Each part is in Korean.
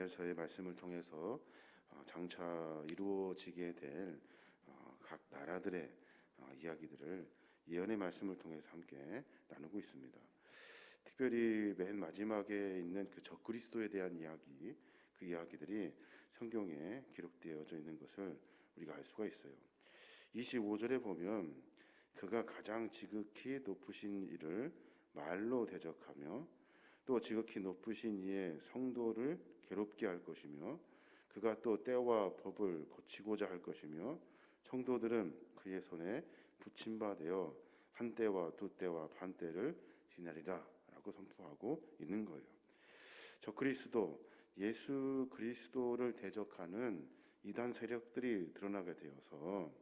오늘 저의 말씀을 통해서 장차 이루어지게 될 각 나라들의 이야기들을 예언의 말씀을 통해서 함께 나누고 있습니다. 특별히 맨 마지막에 있는 그 적그리스도에 대한 이야기, 그 이야기들이 성경에 기록되어져 있는 것을 우리가 알 수가 있어요. 25절에 보면 그가 가장 지극히 높으신 이를 말로 대적하며 또 지극히 높으신 이의 성도를 괴롭게 할 것이며 그가 또 때와 법을 고치고자 할 것이며 성도들은 그의 손에 붙임바 되어 한 때와 두 때와 반 때를 지나리라 라고 선포하고 있는 거예요. 적그리스도, 예수 그리스도를 대적하는 이단 세력들이 드러나게 되어서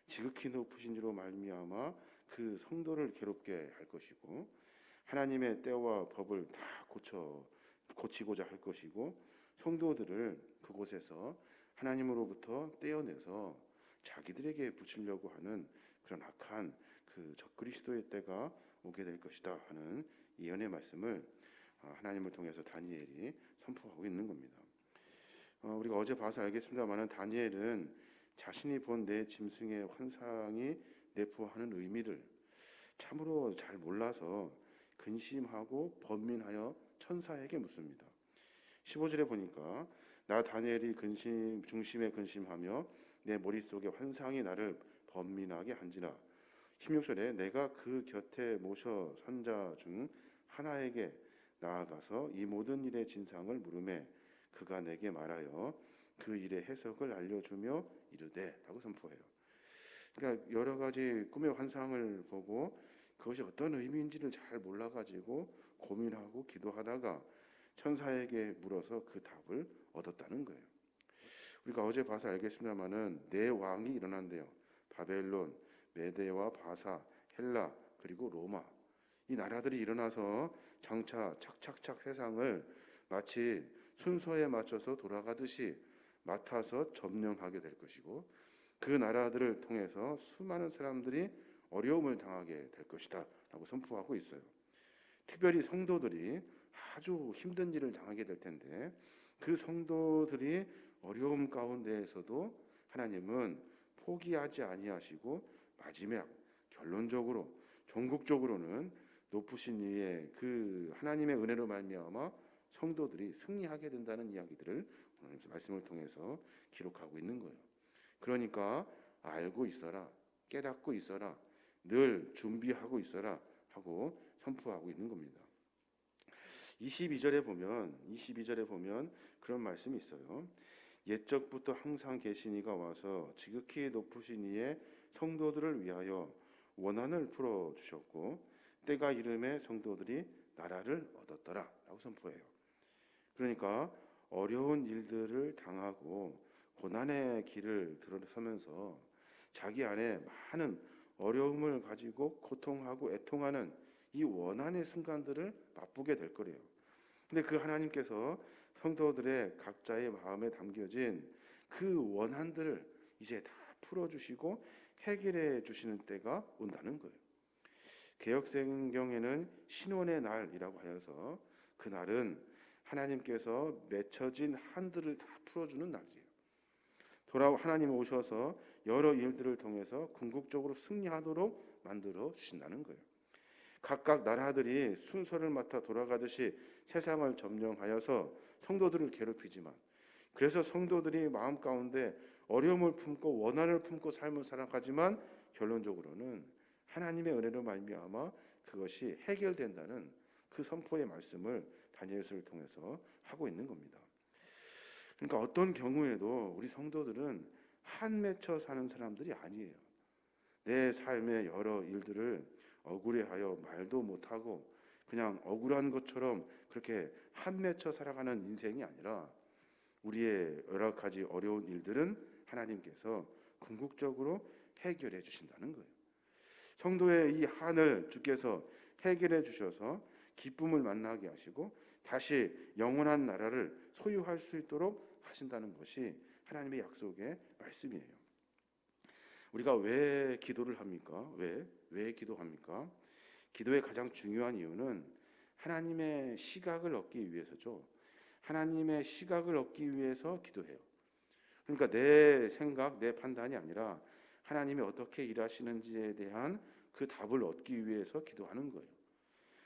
지극히 높으신 이로 말미암아 그 성도를 괴롭게 할 것이고 하나님의 때와 법을 다 고치고자 할 것이고 성도들을 그곳에서 하나님으로부터 떼어내서 자기들에게 붙이려고 하는 그런 악한 그 적그리스도의 때가 오게 될 것이다 하는 예언의 말씀을 하나님을 통해서 다니엘이 선포하고 있는 겁니다. 우리가 어제 봐서 알겠습니다만 다니엘은 자신이 본 내 짐승의 환상이 내포하는 의미를 참으로 잘 몰라서 근심하고 번민하여 천사에게 묻습니다. 15절에 보니까 나 다니엘이 중심에 근심하며 내 머릿속에 환상이 나를 번민하게 한지라. 16절에 내가 그 곁에 모셔 선 자 중 하나에게 나아가서 이 모든 일의 진상을 물으매 그가 내게 말하여 그 일의 해석을 알려주며 이르되 라고 선포해요. 그러니까 여러 가지 꿈의 환상을 보고 그것이 어떤 의미인지를 잘 몰라가지고 고민하고 기도하다가 천사에게 물어서 그 답을 얻었다는 거예요. 우리가 어제 봐서 알겠습니다만은 네 왕이 일어난대요. 바벨론, 메데와 바사, 헬라 그리고 로마. 이 나라들이 일어나서 장차 착착착 세상을 마치 순서에 맞춰서 돌아가듯이 맡아서 점령하게 될 것이고 그 나라들을 통해서 수많은 사람들이 어려움을 당하게 될 것이다 라고 선포하고 있어요. 특별히 성도들이 아주 힘든 일을 당하게 될 텐데 그 성도들이 어려움 가운데에서도 하나님은 포기하지 아니하시고 마지막 결론적으로 종국적으로는 높으신 이의 그 하나님의 은혜로 말미암아 성도들이 승리하게 된다는 이야기들을 오늘 말씀을 통해서 기록하고 있는 거예요. 그러니까 알고 있어라, 깨닫고 있어라, 늘 준비하고 있어라 하고 선포하고 있는 겁니다. 22절에 보면 그런 말씀이 있어요. 옛적부터 항상 계신 이가 와서 지극히 높으신 이의 성도들을 위하여 원한을 풀어 주셨고 때가 이름에 성도들이 나라를 얻었더라 라고 선포해요. 그러니까 어려운 일들을 당하고 고난의 길을 들어서면서 자기 안에 많은 어려움을 가지고 고통하고 애통하는 이 원한의 순간들을 맛보게 될 거래요. 근데 그 하나님께서 성도들의 각자의 마음에 담겨진 그 원한들을 이제 다 풀어주시고 해결해 주시는 때가 온다는 거예요. 개역성경에는 신원의 날이라고 하여서 그 날은 하나님께서 맺혀진 한들을 다 풀어주는 날이에요. 하나님 오셔서 여러 일들을 통해서 궁극적으로 승리하도록 만들어 주신다는 거예요. 각각 나라들이 순서를 맡아 돌아가듯이 세상을 점령하여서 성도들을 괴롭히지만 그래서 성도들이 마음 가운데 어려움을 품고 원한을 품고 삶을 살아가지만 결론적으로는 하나님의 은혜로 말미암아 그것이 해결된다는 그 선포의 말씀을 다니엘서를 통해서 하고 있는 겁니다. 그러니까 어떤 경우에도 우리 성도들은 한 맺혀 사는 사람들이 아니에요. 내 삶의 여러 일들을 억울해하여 말도 못하고 그냥 억울한 것처럼 그렇게 한 맺혀 살아가는 인생이 아니라 우리의 여러 가지 어려운 일들은 하나님께서 궁극적으로 해결해 주신다는 거예요. 성도의 이 한을 주께서 해결해 주셔서 기쁨을 만나게 하시고 다시 영원한 나라를 소유할 수 있도록 하신다는 것이 하나님의 약속의 말씀이에요. 우리가 왜 기도를 합니까? 왜 기도합니까? 기도의 가장 중요한 이유는 하나님의 시각을 얻기 위해서죠. 하나님의 시각을 얻기 위해서 기도해요. 그러니까 내 생각, 내 판단이 아니라 하나님이 어떻게 일하시는지에 대한 그 답을 얻기 위해서 기도하는 거예요.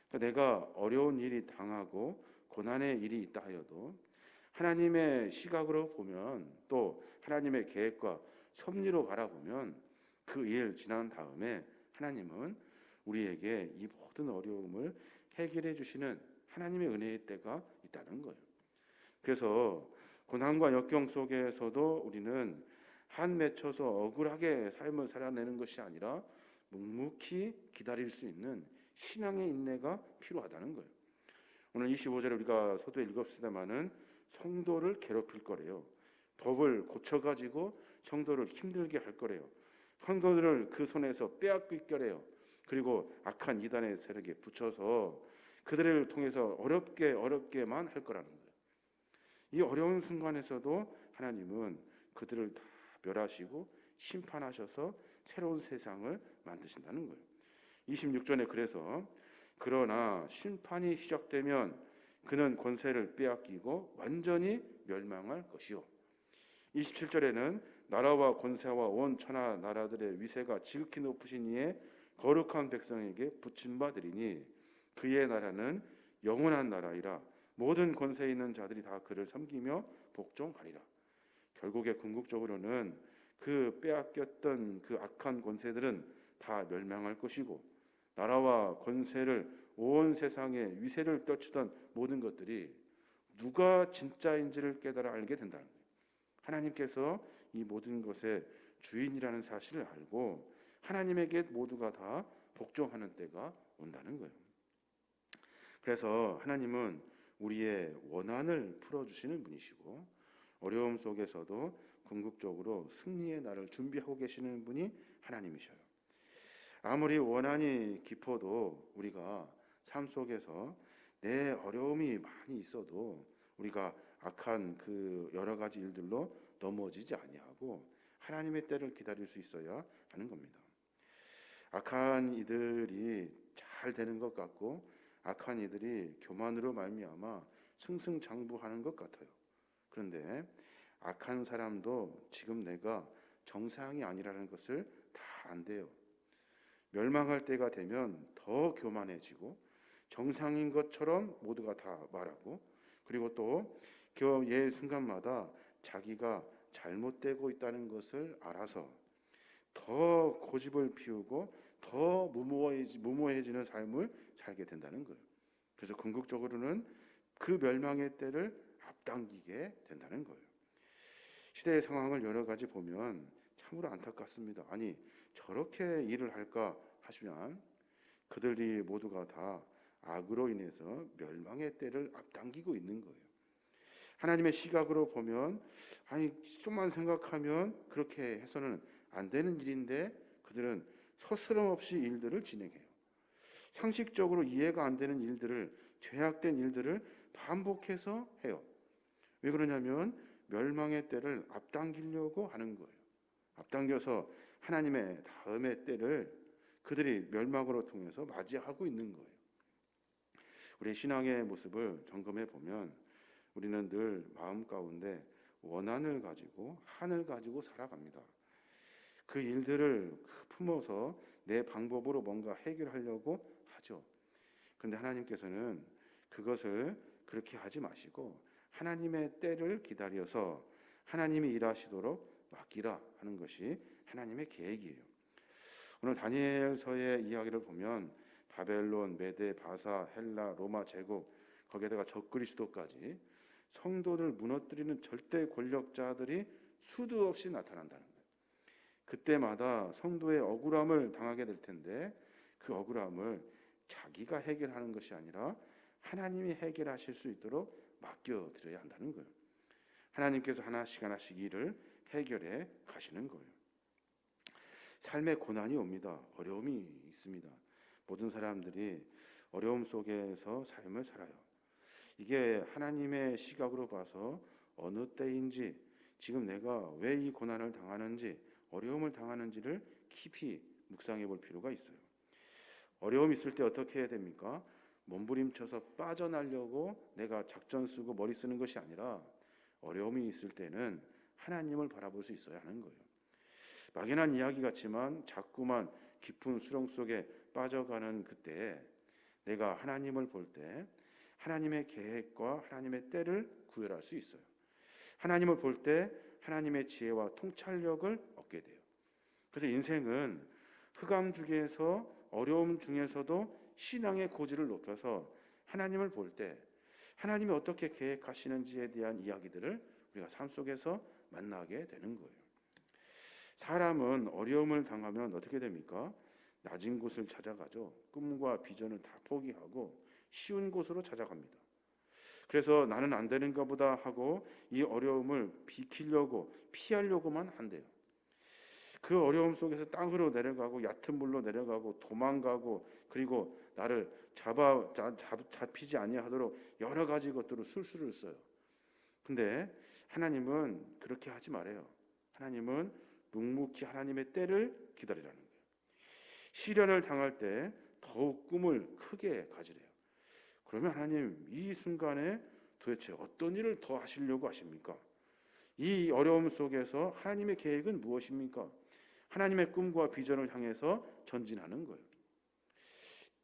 그러니까 내가 어려운 일이 당하고 고난의 일이 있다 하여도 하나님의 시각으로 보면, 또 하나님의 계획과 섭리로 바라보면 그 일 지난 다음에 하나님은 우리에게 이 모든 어려움을 해결해 주시는 하나님의 은혜의 때가 있다는 거예요. 그래서 고난과 역경 속에서도 우리는 한 맺혀서 억울하게 삶을 살아내는 것이 아니라 묵묵히 기다릴 수 있는 신앙의 인내가 필요하다는 거예요. 오늘 25절에 우리가 서두에 읽었습니다마는 성도를 괴롭힐 거래요. 법을 고쳐가지고 성도를 힘들게 할 거래요. 성도들을 그 손에서 빼앗길 거래요. 그리고 악한 이단의 세력에 붙여서 그들을 통해서 어렵게만 할 거라는 거예요. 이 어려운 순간에서도 하나님은 그들을 다 멸하시고 심판하셔서 새로운 세상을 만드신다는 거예요. 26절에 그래서 그러나 심판이 시작되면 그는 권세를 빼앗기고 완전히 멸망할 것이요. 27절에는 나라와 권세와 온 천하 나라들의 위세가 지극히 높으신 이의 거룩한 백성에게 붙임받으리니 그의 나라는 영원한 나라이라 모든 권세 있는 자들이 다 그를 섬기며 복종하리라. 결국에 궁극적으로는 그 빼앗겼던 그 악한 권세들은 다 멸망할 것이고 나라와 권세를 온 세상에 위세를 떨치던 모든 것들이 누가 진짜인지를 깨달아 알게 된다는 거예요. 하나님께서 이 모든 것의 주인이라는 사실을 알고 하나님에게 모두가 다 복종하는 때가 온다는 거예요. 그래서 하나님은 우리의 원한을 풀어주시는 분이시고 어려움 속에서도 궁극적으로 승리의 날을 준비하고 계시는 분이 하나님이셔요. 아무리 원한이 깊어도 우리가 삶 속에서 내 어려움이 많이 있어도 우리가 악한 그 여러 가지 일들로 넘어지지 아니하고 하나님의 때를 기다릴 수 있어야 하는 겁니다. 악한 이들이 잘 되는 것 같고 악한 이들이 교만으로 말미암아 승승장구하는 것 같아요. 그런데 악한 사람도 지금 내가 정상이 아니라는 것을 다 안돼요. 멸망할 때가 되면 더 교만해지고 정상인 것처럼 모두가 다 말하고 그리고 또 예 순간마다 자기가 잘못되고 있다는 것을 알아서 더 고집을 피우고 더 무모해지는 삶을 살게 된다는 거예요. 그래서 궁극적으로는 그 멸망의 때를 앞당기게 된다는 거예요. 시대의 상황을 여러 가지 보면 참으로 안타깝습니다. 아니 저렇게 일을 할까 하시면 그들이 모두가 다 악으로 인해서 멸망의 때를 앞당기고 있는 거예요. 하나님의 시각으로 보면 아니 좀만 생각하면 그렇게 해서는 안 되는 일인데 그들은 서스럼없이 일들을 진행해요. 상식적으로 이해가 안 되는 일들을 죄악된 일들을 반복해서 해요. 왜 그러냐면 멸망의 때를 앞당기려고 하는 거예요. 앞당겨서 하나님의 다음의 때를 그들이 멸망으로 통해서 맞이하고 있는 거예요. 우리 신앙의 모습을 점검해 보면 우리는 늘 마음 가운데 원한을 가지고 한을 가지고 살아갑니다. 그 일들을 품어서 내 방법으로 뭔가 해결하려고 하죠. 그런데 하나님께서는 그것을 그렇게 하지 마시고 하나님의 때를 기다려서 하나님이 일하시도록 맡기라 하는 것이 하나님의 계획이에요. 오늘 다니엘서의 이야기를 보면 바벨론, 메데, 바사, 헬라, 로마 제국 거기에다가 적그리스도까지 성도를 무너뜨리는 절대 권력자들이 수도 없이 나타난다는 거예요. 그때마다 성도의 억울함을 당하게 될 텐데 그 억울함을 자기가 해결하는 것이 아니라 하나님이 해결하실 수 있도록 맡겨드려야 한다는 거예요. 하나님께서 하나씩 일을 해결해 가시는 거예요. 삶에 고난이 옵니다. 어려움이 있습니다. 모든 사람들이 어려움 속에서 삶을 살아요. 이게 하나님의 시각으로 봐서 어느 때인지 지금 내가 왜 이 고난을 당하는지 어려움을 당하는지를 깊이 묵상해 볼 필요가 있어요. 어려움이 있을 때 어떻게 해야 됩니까? 몸부림쳐서 빠져나려고 내가 작전 쓰고 머리 쓰는 것이 아니라 어려움이 있을 때는 하나님을 바라볼 수 있어야 하는 거예요. 막연한 이야기 같지만 자꾸만 깊은 수렁 속에 빠져가는 그때에 내가 하나님을 볼 때 하나님의 계획과 하나님의 때를 구별할 수 있어요. 하나님을 볼 때 하나님의 지혜와 통찰력을 얻게 돼요. 그래서 인생은 흑암 중에서 어려움 중에서도 신앙의 고지를 높여서 하나님을 볼 때 하나님이 어떻게 계획하시는지에 대한 이야기들을 우리가 삶 속에서 만나게 되는 거예요. 사람은 어려움을 당하면 어떻게 됩니까? 낮은 곳을 찾아가죠. 꿈과 비전을 다 포기하고 쉬운 곳으로 찾아갑니다. 그래서 나는 안 되는가 보다 하고 이 어려움을 비키려고 피하려고만 한대요. 그 어려움 속에서 땅으로 내려가고 얕은 물로 내려가고 도망가고 그리고 나를 잡히지 아니하도록 여러 가지 것들을 술수를 써요. 근데 하나님은 그렇게 하지 말아요. 하나님은 묵묵히 하나님의 때를 기다리라는 거예요. 시련을 당할 때 더욱 꿈을 크게 가지래요. 그러면 하나님 이 순간에 도대체 어떤 일을 더 하시려고 하십니까? 이 어려움 속에서 하나님의 계획은 무엇입니까? 하나님의 꿈과 비전을 향해서 전진하는 거예요.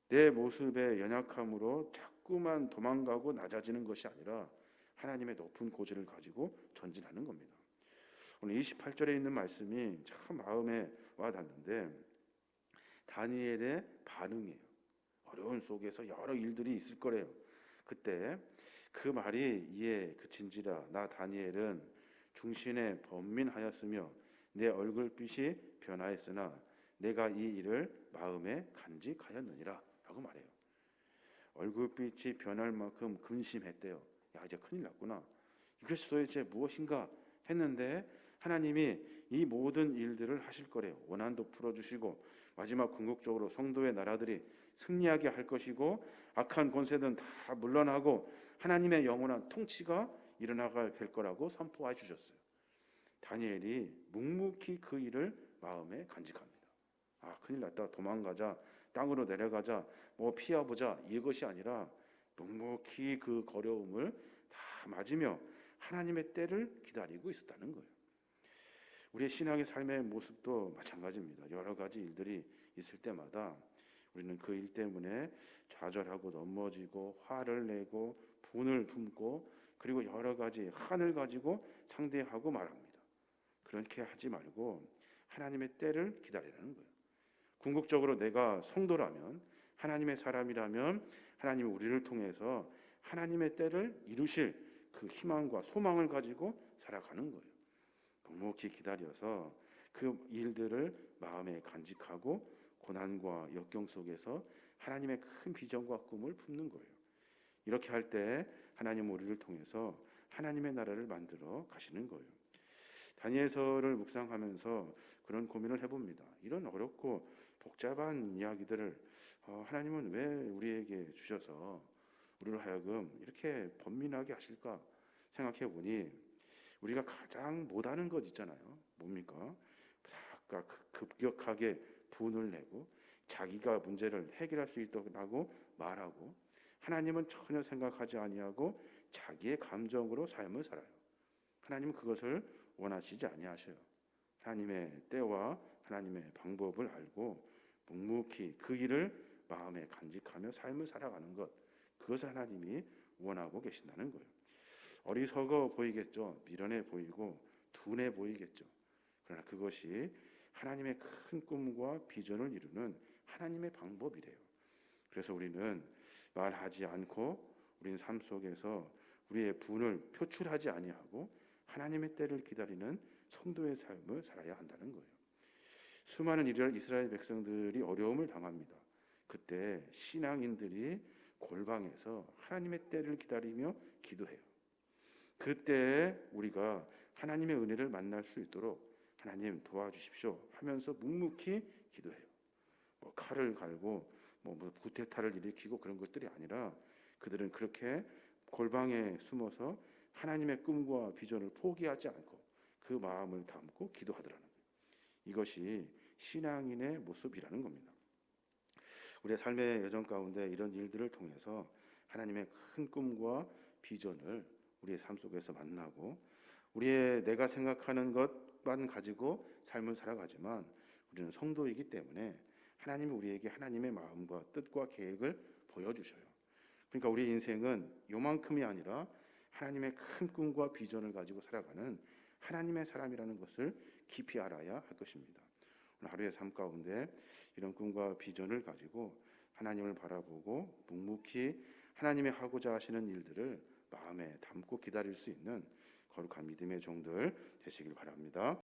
내 모습의 연약함으로 자꾸만 도망가고 낮아지는 것이 아니라 하나님의 높은 고지를 가지고 전진하는 겁니다. 오늘 28절에 있는 말씀이 참 마음에 와닿는데 다니엘의 반응이에요. 어려운 속에서 여러 일들이 있을 거래요. 그때 그 말이 이에 그친지라 나 다니엘은 중신에 번민하였으며 내 얼굴빛이 변하였으나 내가 이 일을 마음에 간직하였느니라 라고 말해요. 얼굴빛이 변할 만큼 근심했대요. 야, 이제 큰일 났구나. 이것이 도대체 무엇인가 했는데 하나님이 이 모든 일들을 하실 거래요. 원한도 풀어주시고 마지막 궁극적으로 성도의 나라들이 승리하게 할 것이고 악한 권세는 다 물러나고 하나님의 영원한 통치가 일어나게 될 거라고 선포해 주셨어요. 다니엘이 묵묵히 그 일을 마음에 간직합니다. 아, 큰일 났다. 도망가자. 땅으로 내려가자. 뭐 피해보자. 이것이 아니라 묵묵히 그 어려움을 다 맞으며 하나님의 때를 기다리고 있었다는 거예요. 우리의 신앙의 삶의 모습도 마찬가지입니다. 여러 가지 일들이 있을 때마다 우리는 그 일 때문에 좌절하고 넘어지고 화를 내고 분을 품고 그리고 여러 가지 한을 가지고 상대하고 말합니다. 그렇게 하지 말고 하나님의 때를 기다리라는 거예요. 궁극적으로 내가 성도라면 하나님의 사람이라면 하나님이 우리를 통해서 하나님의 때를 이루실 그 희망과 소망을 가지고 살아가는 거예요. 묵묵히 기다려서 그 일들을 마음에 간직하고 고난과 역경 속에서 하나님의 큰 비전과 꿈을 품는 거예요. 이렇게 할 때 하나님은 우리를 통해서 하나님의 나라를 만들어 가시는 거예요. 다니엘서를 묵상하면서 그런 고민을 해봅니다. 이런 어렵고 복잡한 이야기들을 하나님은 왜 우리에게 주셔서 우리를 하여금 이렇게 번민하게 하실까 생각해 보니 우리가 가장 못하는 것 있잖아요. 뭡니까? 아까 급격하게 분을 내고 자기가 문제를 해결할 수 있다고 말하고 하나님은 전혀 생각하지 아니하고 자기의 감정으로 삶을 살아요. 하나님은 그것을 원하시지 아니하셔요. 하나님의 때와 하나님의 방법을 알고 묵묵히 그 일을 마음에 간직하며 삶을 살아가는 것, 그것을 하나님이 원하고 계신다는 거예요. 어리석어 보이겠죠. 미련해 보이고 둔해 보이겠죠. 그러나 그것이 하나님의 큰 꿈과 비전을 이루는 하나님의 방법이래요. 그래서 우리는 말하지 않고 우리는 삶 속에서 우리의 분을 표출하지 아니하고 하나님의 때를 기다리는 성도의 삶을 살아야 한다는 거예요. 수많은 이스라엘 백성들이 어려움을 당합니다. 그때 신앙인들이 골방에서 하나님의 때를 기다리며 기도해요. 그때 우리가 하나님의 은혜를 만날 수 있도록 하나님 도와주십시오 하면서 묵묵히 기도해요. 뭐 칼을 갈고 뭐 구테타를 일으키고 그런 것들이 아니라 그들은 그렇게 골방에 숨어서 하나님의 꿈과 비전을 포기하지 않고 그 마음을 담고 기도하더라는 거예요. 이것이 신앙인의 모습이라는 겁니다. 우리의 삶의 여정 가운데 이런 일들을 통해서 하나님의 큰 꿈과 비전을 우리의 삶 속에서 만나고, 우리의 내가 생각하는 것만 가지고 삶을 살아가지만 우리는 성도이기 때문에 하나님이 우리에게 하나님의 마음과 뜻과 계획을 보여주셔요. 그러니까 우리 인생은 요만큼이 아니라 하나님의 큰 꿈과 비전을 가지고 살아가는 하나님의 사람이라는 것을 깊이 알아야 할 것입니다. 오늘 하루의 삶 가운데 이런 꿈과 비전을 가지고 하나님을 바라보고 묵묵히 하나님의 하고자 하시는 일들을 마음에 담고 기다릴 수 있는 거룩한 믿음의 종들 되시길 바랍니다.